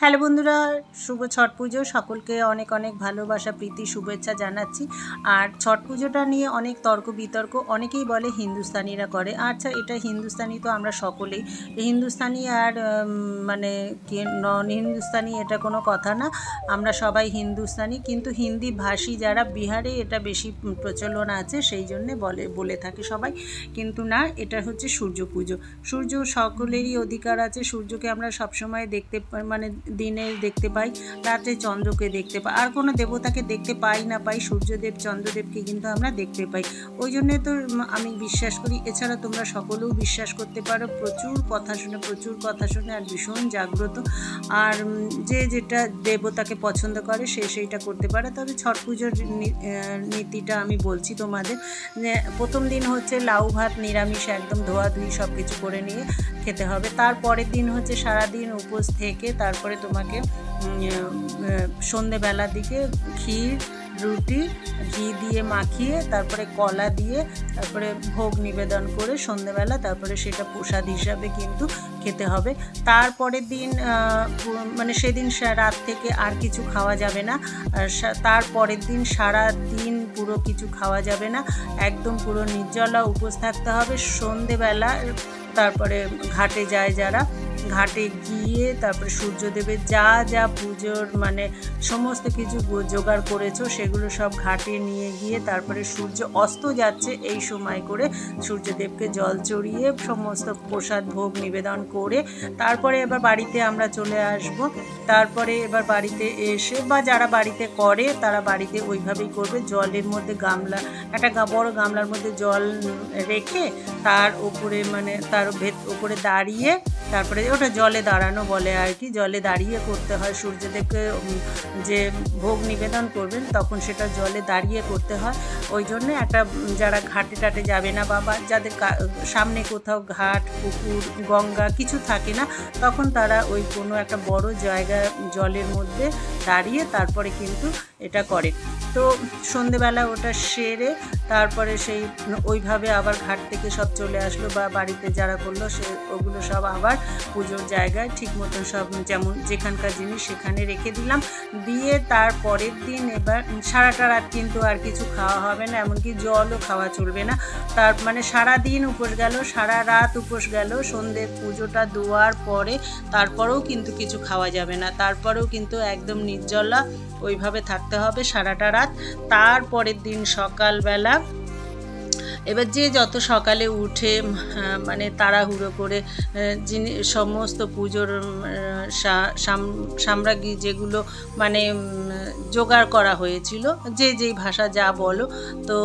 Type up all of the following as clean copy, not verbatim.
Hello বন্ধুরা, শুভ ছট পুজো। সকলকে অনেক অনেক ভালোবাসা, প্রীতি, শুভেচ্ছা জানাচ্ছি। আর ছট পুজোটা নিয়ে অনেক তর্ক বিতর্ক, অনেকেই বলে হিন্দুস্তানিরা করে। আচ্ছা, এটা হিন্দুস্তানি তো আমরা সকলেই হিন্দুস্তানি, আর মানে নন হিন্দুস্তানি এটা কোনো কথা না, আমরা সবাই হিন্দুস্তানি। কিন্তু হিন্দি ভাষী যারা, বিহারে এটা বেশি প্রচলন আছে, সেই জন্যে বলে থাকে সবাই। কিন্তু না, এটা হচ্ছে সূর্য পুজো। সূর্য সকলেরই অধিকার আছে, সূর্যকে আমরা সবসময় দেখতে মানে দিনে দেখতে পাই, রাতে চন্দ্রকে দেখতে পাই, আর কোনো দেবতাকে দেখতে পাই না পাই, সূর্যদেব চন্দ্রদেবকে কিন্তু আমরা দেখতে পাই। ওই জন্যে তো আমি বিশ্বাস করি। এছাড়া তোমরা সকলেও বিশ্বাস করতে পারো। প্রচুর কথা শুনে আর ভীষণ জাগ্রত। আর যে যেটা দেবতাকে পছন্দ করে সে সেইটা করতে পারে। তবে ছট পুজোর নীতিটা আমি বলছি তোমাদের। প্রথম দিন হচ্ছে লাউ ভাত নিরামিষ, একদম ধোয়াধুয়ি সব কিছু করে নিয়ে খেতে হবে। তারপরের দিন হচ্ছে সারাদিন উপোস থেকে তারপরে তোমাকে সন্ধেবেলার দিকে ক্ষীর, রুটি, ঘি দিয়ে মাখিয়ে, তারপরে কলা দিয়ে, তারপরে ভোগ নিবেদন করে সন্ধেবেলা তারপরে সেটা প্রসাদ হিসাবে কিন্তু খেতে হবে। তারপরের দিন মানে সেদিন রাত থেকে আর কিছু খাওয়া যাবে না। তারপরের দিন সারা দিন পুরো কিছু খাওয়া যাবে না, একদম পুরো নির্জলা উপোস থাকতে হবে। সন্ধেবেলা তারপরে ঘাটে যায় যারা, ঘাটে গিয়ে তারপরে সূর্যদেবের যা যা পুজোর মানে সমস্ত কিছু জোগাড় করেছো সেগুলো সব ঘাটে নিয়ে গিয়ে, তারপরে সূর্য অস্ত যাচ্ছে এই সময় করে সূর্যদেবকে জল চড়িয়ে সমস্ত প্রসাদ ভোগ নিবেদন করে তারপরে এবার বাড়িতে আমরা চলে আসব। তারপরে এবার বাড়িতে এসে, বা যারা বাড়িতে করে তারা বাড়িতে ওইভাবেই করবে। জলের মধ্যে গামলা, একটা বড় গামলার মধ্যে জল রেখে তার উপরে মানে তার উপরে দাঁড়িয়ে, তারপরে ওটা জলে দাঁড়ানো বলে আর কি, জলে দাঁড়িয়ে করতে হয়। সূর্যদেবকে যে ভোগ নিবেদন করবেন তখন সেটা জলে দাঁড়িয়ে করতে হয়। ওই জন্যে একটা যারা ঘাটে টাটে যাবে না, বা যাদের সামনে কোথাও ঘাট, পুকুর, গঙ্গা কিছু থাকে না, তখন তারা ওই কোনো একটা বড় জায়গা জলের মধ্যে দাঁড়িয়ে তারপরে কিন্তু এটা করে। তো সন্ধেবেলা ওটা সেরে তারপরে সেই ওইভাবে আবার ঘাট থেকে সব চলে আসলো, বা বাড়িতে যারা করলো সে ওগুলো সব আবার পুজোর জায়গায় ঠিক মতন সব যেমন যেখানকার জিনিস সেখানে রেখে দিলাম। দিয়ে তারপরের দিন এবার সারাটা রাত কিন্তু আর কিছু খাওয়া হবে না, এমনকি জলও খাওয়া চলবে না। তার মানে সারা দিন উপোস গেল, সারা রাত উপোস গেল। সন্ধ্যে পুজোটা দেওয়ার পরে তারপরেও কিন্তু কিছু খাওয়া যাবে না, তারপরেও কিন্তু একদম নির্জলা ওইভাবে থাকতে হবে সারাটা রাত। তারপরের দিন সকালবেলা এবার যে যত সকালে উঠে মানে তাড়াহুড়ো করে সমস্ত পুজোর সামগ্রী যেগুলো মানে জোগাড় করা হয়েছিল, যে যেই ভাষা যা বলো, তো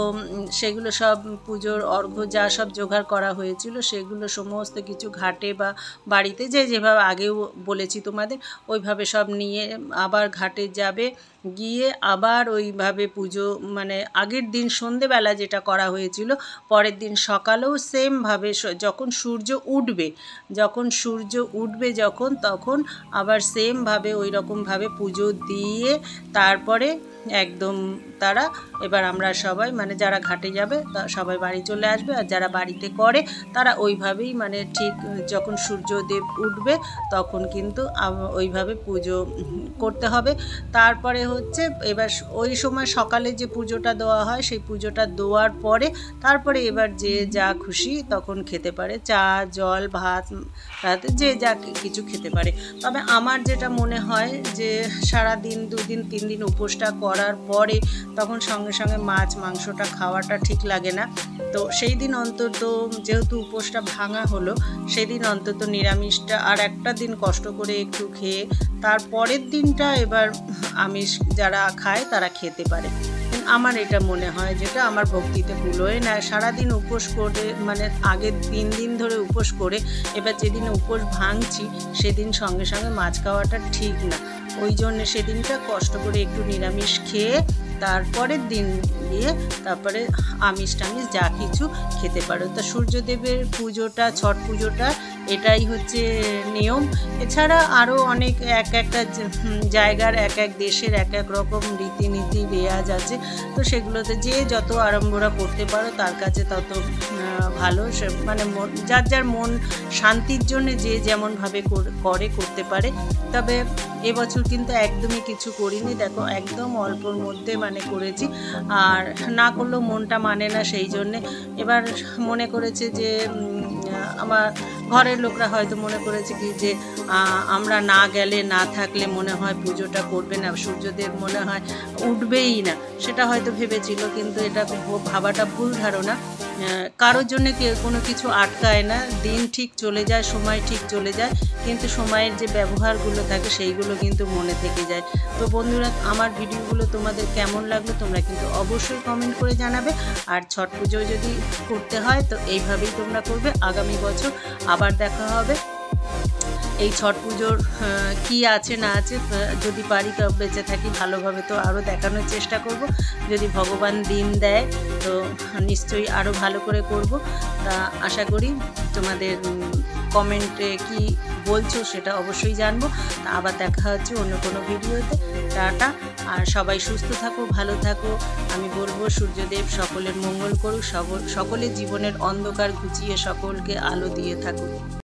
সেগুলো সব পুজোর অর্ঘ্য যা সব জোগাড় করা হয়েছিল সেগুলো সমস্ত কিছু ঘাটে বা বাড়িতে যে যেভাবে আগেও বলেছি তোমাদের ওইভাবে সব নিয়ে আবার ঘাটে যাবে। গিয়ে আবার ওইভাবে পুজো মানে আগের দিন সন্ধেবেলা যেটা করা হয়েছিল পরের দিন সকালেও সেমভাবে যখন সূর্য উঠবে তখন আবার সেমভাবে ওই রকমভাবে পুজো দিয়ে তারপরে একদম তারা এবার আমরা সবাই মানে যারা ঘাটে যাবে সবাই বাড়ি চলে আসবে। আর যারা বাড়িতে করে তারা ওইভাবেই মানে ঠিক যখন সূর্যদেব উঠবে তখন কিন্তু ওইভাবে পুজো করতে হবে। তারপরে হচ্ছে এবার ওই সময় সকালে যে পুজোটা দেওয়া হয় সেই পুজোটা দেওয়ার পরে তারপরে এবার যে যা খুশি তখন খেতে পারে, চা, জল, ভাত, যে যা কিছু খেতে পারে। তবে আমার যেটা মনে হয় যে সারাদিন 2 দিন 3 দিন উপোসটা করার পরে তখন সঙ্গে সঙ্গে মাছ মাংসটা খাওয়াটা ঠিক লাগে না। তো সেই দিন অন্তত যেহেতু উপোসটা ভাঙা হলো, সেদিন অন্তত নিরামিষটা আর একটা দিন কষ্ট করে একটু খেয়ে তারপরের দিনটা এবার আমিষ যারা খায় তারা খেতে পারে। আমার এটা মনে হয়, যেটা আমার ভক্তিতে ভুল হয় না। সারাদিন উপোস করে মানে আগের 3 দিন ধরে উপোস করে এবার যেদিন উপোস ভাঙছি সেদিন সঙ্গে সঙ্গে মাছ খাওয়াটা ঠিক না। ওই জন্য সেদিনটা কষ্ট করে একটু নিরামিষ খেয়ে তারপরের দিন দিয়ে তারপরে আমিষ টামিষ যা কিছু খেতে পারো। তা সূর্যদেবের পুজোটা, ছট পুজোটা এটাই হচ্ছে নিয়ম। এছাড়া আরও অনেক একটা জায়গার এক এক দেশের এক এক রকম রীতিনীতি রেওয়াজ আছে, তো সেগুলোতে যে যত আড়ম্বরা করতে পারো তার কাছে তত ভালো। মানে যার যার মন শান্তির জন্য যে যেমনভাবে করতে পারে। তবে এবছর কিন্তু একদমই কিছু করিনি, দেখো একদম অল্পর মধ্যে মানে করেছি, আর না করলেও মনটা মানে না, সেই জন্যে এবার মনে করেছে যে আমার ঘরের লোকরা হয়তো মনে করেছে কি যে আমরা না গেলে না থাকলে মনে হয় পুজোটা করবে না, সূর্যদেব মনে হয় উঠবেই না, সেটা হয়তো ভেবেছিল, কিন্তু এটা ভাবাটা ভুল ধারণা। কারোর জন্য কোনো কিছু আটকায় না, দিন ঠিক চলে যায়, সময় ঠিক চলে যায়, কিন্তু সময়ের যে ব্যবহারগুলো থাকে সেইগুলো কিন্তু মনে থেকে যায়। তো বন্ধুরা, আমার ভিডিওগুলো তোমাদের কেমন লাগলো তোমরা কিন্তু অবশ্যই কমেন্ট করে জানাবে। আর ছট পুজো যদি করতে হয় তো এইভাবেই তোমরা করবে। আগামী বছর আবার দেখা হবে। এই ছট পুজোর কী আছে না আছে, যদি পারি তো বেঁচে থাকি ভালোভাবে তো আরও দেখানোর চেষ্টা করব। যদি ভগবান দিন দেয় তো নিশ্চয়ই আরও ভালো করে করব। তা আশা করি তোমাদের কমেন্টে কি বলছো সেটা অবশ্যই জানবো। তা আবার দেখা হচ্ছে অন্য কোনো ভিডিওতে। টাটা। আর সবাই সুস্থ থাকো, ভালো থাকো। আমি বলবো সূর্যদেব সকলের মঙ্গল করুক, সকলের জীবনের অন্ধকার ঘুচিয়ে সকলকে আলো দিয়ে থাকুক।